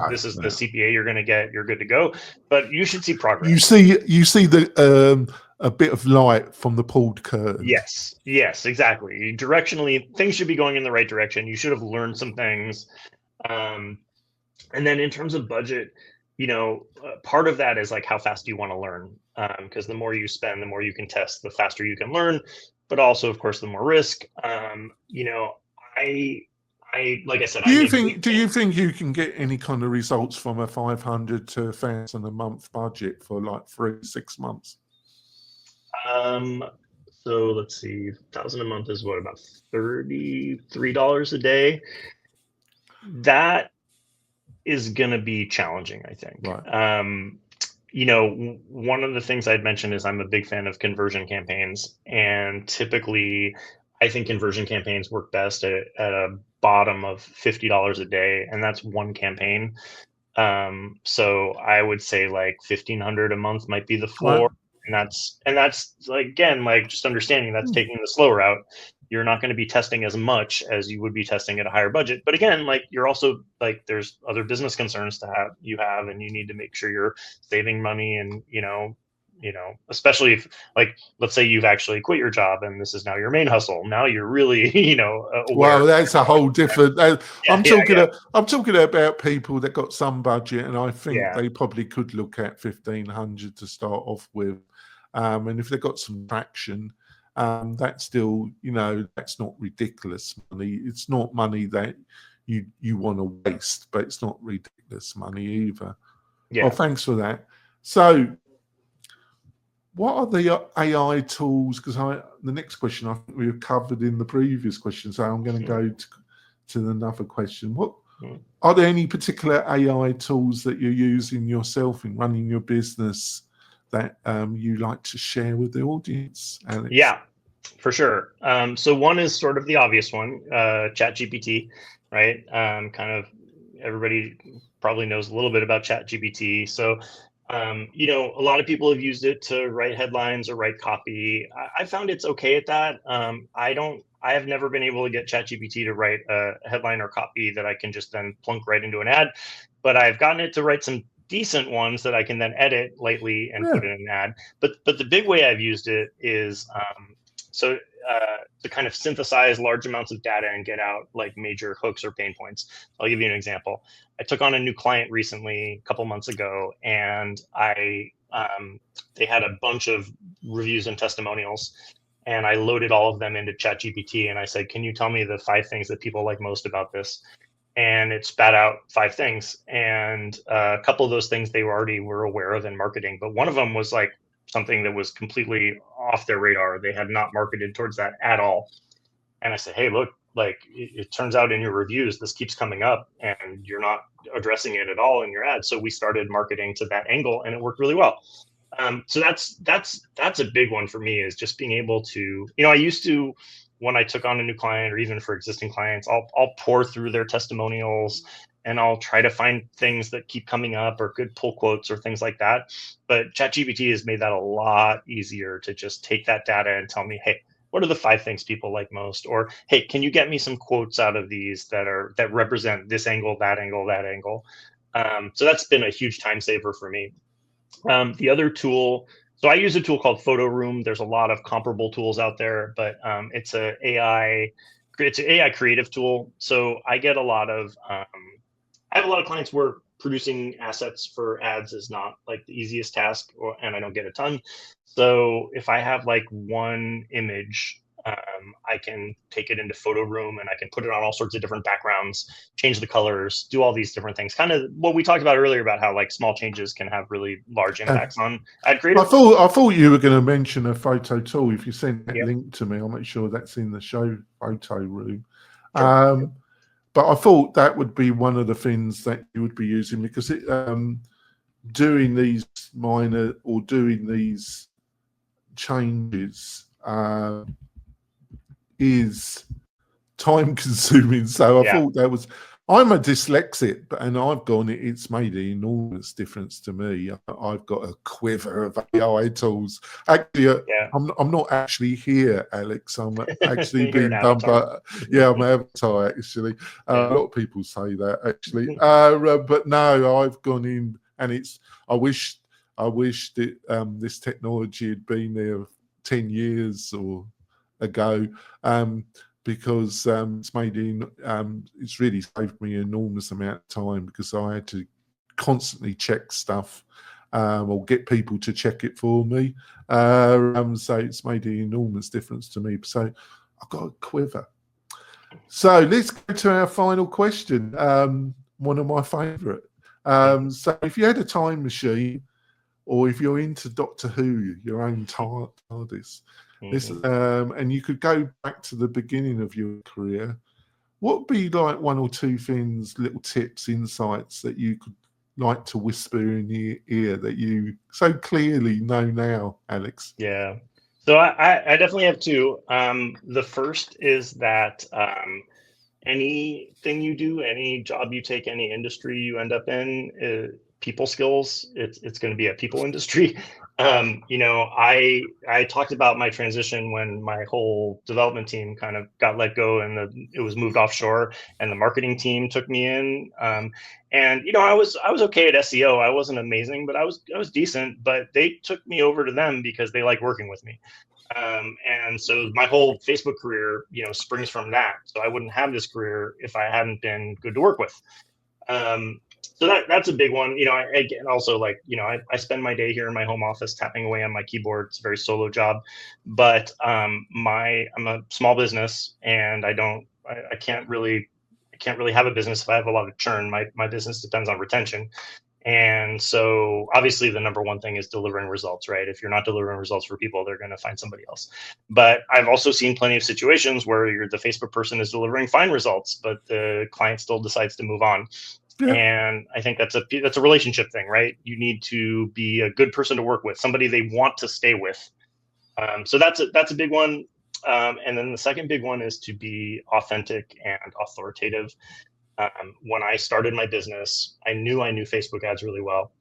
this is the CPA you're going to get, you're good to go, but you should see progress. You see the a bit of light from the pulled curtain. Yes, exactly. Directionally, things should be going in the right direction. You should have learned some things. And then in terms of budget, part of that is like, how fast do you want to learn? Because the more you spend, the more you can test, the faster you can learn, but also, of course, the more risk. Like I said, do you think you can get any kind of results from a $500 to $1,000 a month budget for like 3 to 6 months? So let's see, $1,000 a month is what, about $33 a day? That is going to be challenging, I think. Right. One of the things I'd mentioned is I'm a big fan of conversion campaigns, and typically I think conversion campaigns work best at a bottom of $50 a day, and that's one campaign. So I would say like 1,500 a month might be the Right. floor, and that's like, again, like, just understanding that's taking the slow route. You're not going to be testing as much as you would be testing at a higher budget. But again, like, you're also like, there's other business concerns you have, and you need to make sure you're saving money, and especially if, like, let's say you've actually quit your job and this is now your main hustle. Now you're really, aware. Well, that's a whole different. I'm Yeah, talking. yeah, I'm talking about people that got some budget, and I think yeah, they probably could look at 1,500 to start off with. And if they've got some traction, that's still, that's not ridiculous money. It's not money that you want to waste, but it's not ridiculous money either. yeah. Well, thanks for that. So, what are the AI tools? Because the next question I think we have covered in the previous question, so I'm going to go to another question. What are there any particular AI tools that you're using yourself in running your business that you like to share with the audience, Alex? Yeah, for sure. So one is sort of the obvious one, ChatGPT, right? Kind of everybody probably knows a little bit about ChatGPT. So, a lot of people have used it to write headlines or write copy. I found it's okay at that. I have never been able to get ChatGPT to write a headline or copy that I can just then plunk right into an ad, but I've gotten it to write some decent ones that I can then edit lightly and put in an ad. But the big way I've used it is to kind of synthesize large amounts of data and get out like major hooks or pain points. I'll give you an example. I took on a new client recently, a couple months ago, and they had a bunch of reviews and testimonials, and I loaded all of them into ChatGPT, and I said, "Can you tell me the 5 things that people like most about this?" And it spat out 5 things, and a couple of those things they already were aware of in marketing, but one of them was like something that was completely off their radar. They had not marketed towards that at all. And I said, "Hey, look, like, it turns out in your reviews, this keeps coming up and you're not addressing it at all in your ads." So we started marketing to that angle, and it worked really well. So that's a big one for me, is just being able to, I used to, when I took on a new client or even for existing clients, I'll pour through their testimonials and I'll try to find things that keep coming up or good pull quotes or things like that. But ChatGPT has made that a lot easier to just take that data and tell me, "Hey, what are the 5 things people like most?" Or, "Hey, can you get me some quotes out of these that represent this angle, that angle, that angle?" So that's been a huge time saver for me. The other tool, so I use a tool called Photo Room. There's a lot of comparable tools out there, but it's an AI creative tool. So I get a lot of I have a lot of clients where producing assets for ads is not like the easiest task, and I don't get a ton. So if I have like one image, I can take it into Photo Room and I can put it on all sorts of different backgrounds, change the colors, do all these different things. Kind of what we talked about earlier about how like small changes can have really large impacts on ad creative. I thought you were going to mention a photo tool. If you send that Yep. link to me, I'll make sure that's in the show Photo Room. Sure. But I thought that would be one of the things that you would be using, because it, doing these minor or doing these changes is time consuming. So I thought that was, I'm a dyslexic, and I've gone, it's made an enormous difference to me. I've got a quiver of AI tools. Actually, I'm not actually here, Alex. I'm actually being done by, I'm an avatar, actually. A lot of people say that, actually. But no, I've gone in, and I wish that this technology had been there 10 years or ago, because it's really saved me an enormous amount of time, because I had to constantly check stuff or get people to check it for me. So it's made an enormous difference to me. So I've got a quiver. So let's go to our final question. One of my favourite. So if you had a time machine, or if you're into Doctor Who, your own TARDIS, and you could go back to the beginning of your career, what would be like one or two things, little tips, insights that you could like to whisper in your ear that you so clearly know now, Alex? Yeah. So I definitely have two. The first is that anything you do, any job you take, any industry you end up in, people skills, it's going to be a people industry. I talked about my transition when my whole development team kind of got let go and it was moved offshore, and the marketing team took me in. And I was okay at SEO. I wasn't amazing, but I was decent. But they took me over to them because they like working with me. And so my whole Facebook career, springs from that. So I wouldn't have this career if I hadn't been good to work with. So that's a big one. Again, also I spend my day here in my home office tapping away on my keyboard. It's a very solo job, but I'm a small business, and I can't really have a business if I have a lot of churn. My business depends on retention. And so obviously the number one thing is delivering results, right? If you're not delivering results for people, they're going to find somebody else. But I've also seen plenty of situations where the Facebook person is delivering fine results, but the client still decides to move on. Yeah. And I think that's a relationship thing, right? You need to be a good person to work with, somebody they want to stay with. So that's a big one. And then the second big one is to be authentic and authoritative. When I started my business, I knew Facebook ads really well.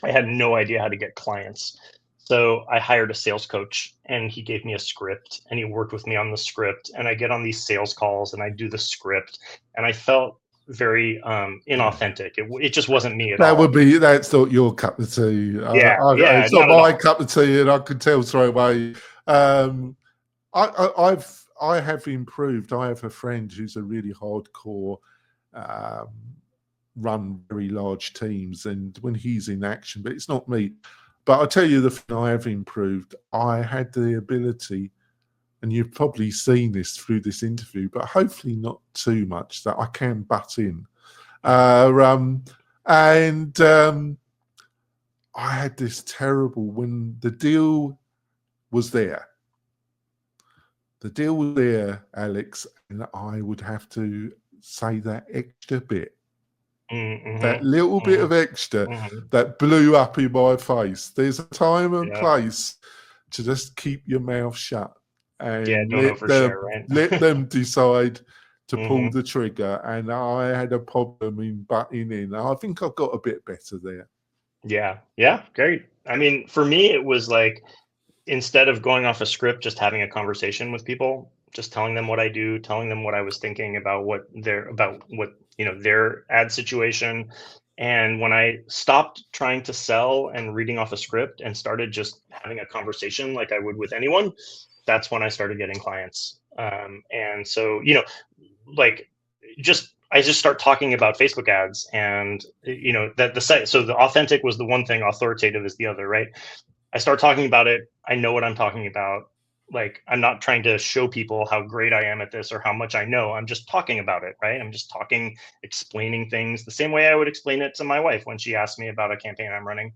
I had no idea how to get clients. So I hired a sales coach, and he gave me a script, and he worked with me on the script. And I get on these sales calls and I do the script, and I felt very inauthentic. It just wasn't me at all. That's not your cup of tea. Yeah, it's not my cup of tea, and I could tell straight away. I have improved. I have a friend who's a really hardcore, run very large teams, and when he's in action, but it's not me. But I'll tell you the thing I have improved. I had the ability, and you've probably seen this through this interview, but hopefully not too much, that I can butt in. I had this terrible, when the deal was there. The deal was there, Alex, and I would have to say that extra bit. Mm-hmm. That little bit of extra that blew up in my face. There's a time and place to just keep your mouth shut and let them decide to pull the trigger. And I had a problem in butting in. I think I got a bit better there. Yeah, great. I mean, for me, it was like, instead of going off a script, just having a conversation with people, just telling them what I do, telling them what I was thinking about their ad situation. And when I stopped trying to sell and reading off a script and started just having a conversation like I would with anyone, that's when I started getting clients. And so, I just start talking about Facebook ads, and that the site. So the authentic was the one thing, authoritative is the other, right? I start talking about it. I know what I'm talking about. Like, I'm not trying to show people how great I am at this or how much I know. I'm just talking about it, right? I'm just explaining things the same way I would explain it to my wife when she asked me about a campaign I'm running.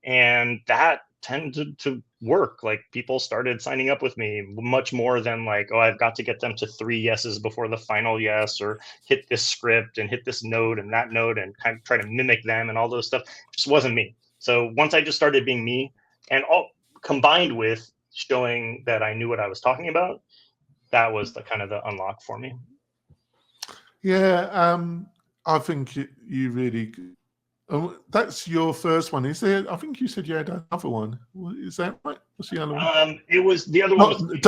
And that tended to work. Like, people started signing up with me much more than like, oh, I've got to get them to 3 yeses before the final yes, or hit this script and hit this node and that node and kind of try to mimic them and all those stuff. It just wasn't me. So once I just started being me, and all combined with showing that I knew what I was talking about, that was the kind of the unlock for me. Yeah, I think you really. That's your first one, is there? I think you said you had another one. Is that right? What's the other one? It was the other one.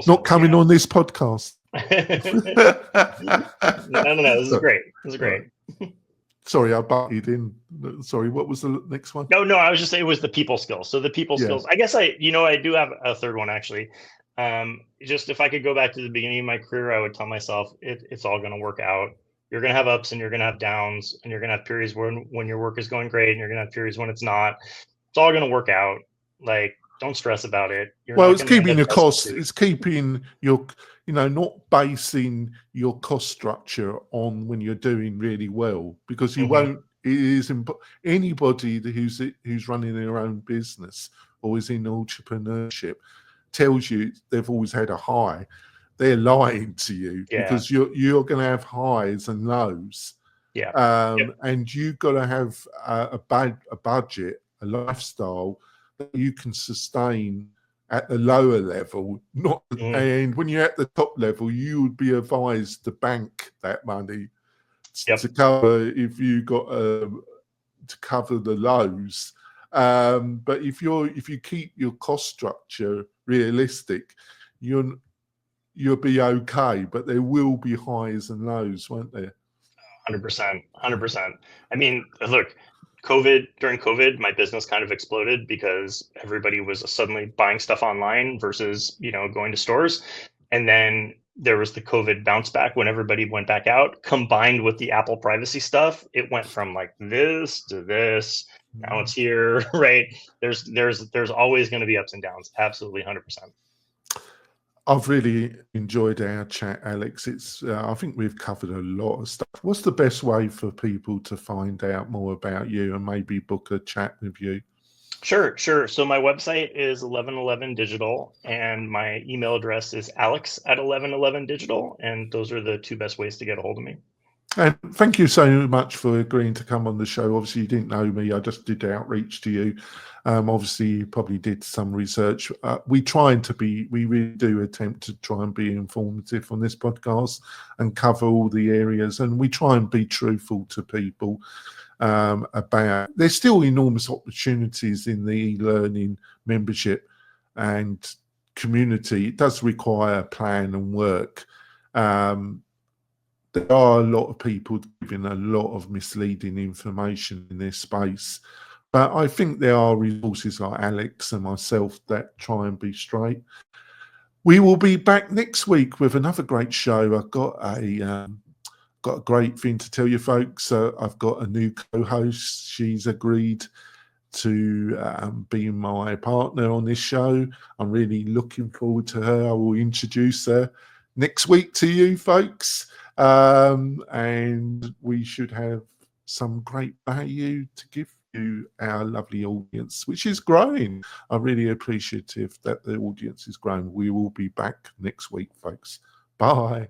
Not coming on this podcast. No. This is great. This is great. Sorry, I butted in. Sorry, what was the next one? No, I was just saying it was the people skills. So the people skills. I guess I do have a third one, actually. Just if I could go back to the beginning of my career, I would tell myself it's all going to work out. You're going to have ups and you're going to have downs, and you're going to have periods when your work is going great, and you're going to have periods when it's not. It's all going to work out. Like, don't stress about it. It's keeping your costs. It's keeping your, not basing your cost structure on when you're doing really well, because you won't. It is anybody who's running their own business or is in entrepreneurship tells you they've always had a high. they're lying to you, Yeah. because you're going to have highs and lows. Yeah. And you've got to have a budget, a lifestyle that you can sustain at the lower level. And when you're at the top level, you would be advised to bank that money to cover if you got to cover the lows. But if you keep your cost structure realistic, you'll be okay. But there will be highs and lows, won't there? 100%. I mean, look, during COVID, my business kind of exploded because everybody was suddenly buying stuff online versus, going to stores. And then there was the COVID bounce back when everybody went back out, combined with the Apple privacy stuff. It went from like this to this. Now it's here, right? There's always going to be ups and downs. Absolutely 100%. I've really enjoyed our chat, Alex. I think we've covered a lot of stuff. What's the best way for people to find out more about you and maybe book a chat with you? Sure. So my website is 1111 Digital, and my email address is alex@1111digital, and those are the two best ways to get a hold of me. And thank you so much for agreeing to come on the show. Obviously, you didn't know me. I just did outreach to you. Obviously, you probably did some research. We really do attempt to try and be informative on this podcast and cover all the areas. And we try and be truthful to people about, there's still enormous opportunities in the e-learning membership and community. It does require plan and work. There are a lot of people giving a lot of misleading information in this space. But I think there are resources like Alex and myself that try and be straight. We will be back next week with another great show. I've got a great thing to tell you, folks. I've got a new co-host. She's agreed to be my partner on this show. I'm really looking forward to her. I will introduce her next week to you, folks. And we should have some great value to give you, our lovely audience, which is growing. I'm really appreciative that the audience is growing. We will be back next week, folks. Bye.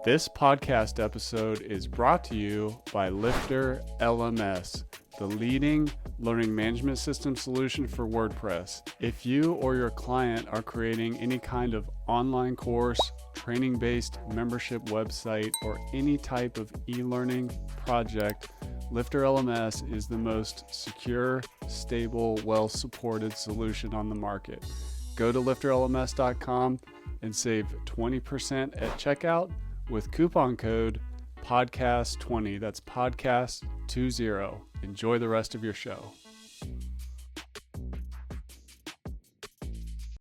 This podcast episode is brought to you by Lifter LMS, the leading learning management system solution for WordPress. If you or your client are creating any kind of online course, training-based membership website, or any type of e-learning project, Lifter LMS is the most secure, stable, well-supported solution on the market. Go to lifterlms.com and save 20% at checkout with coupon code podcast20. That's podcast20. Enjoy the rest of your show.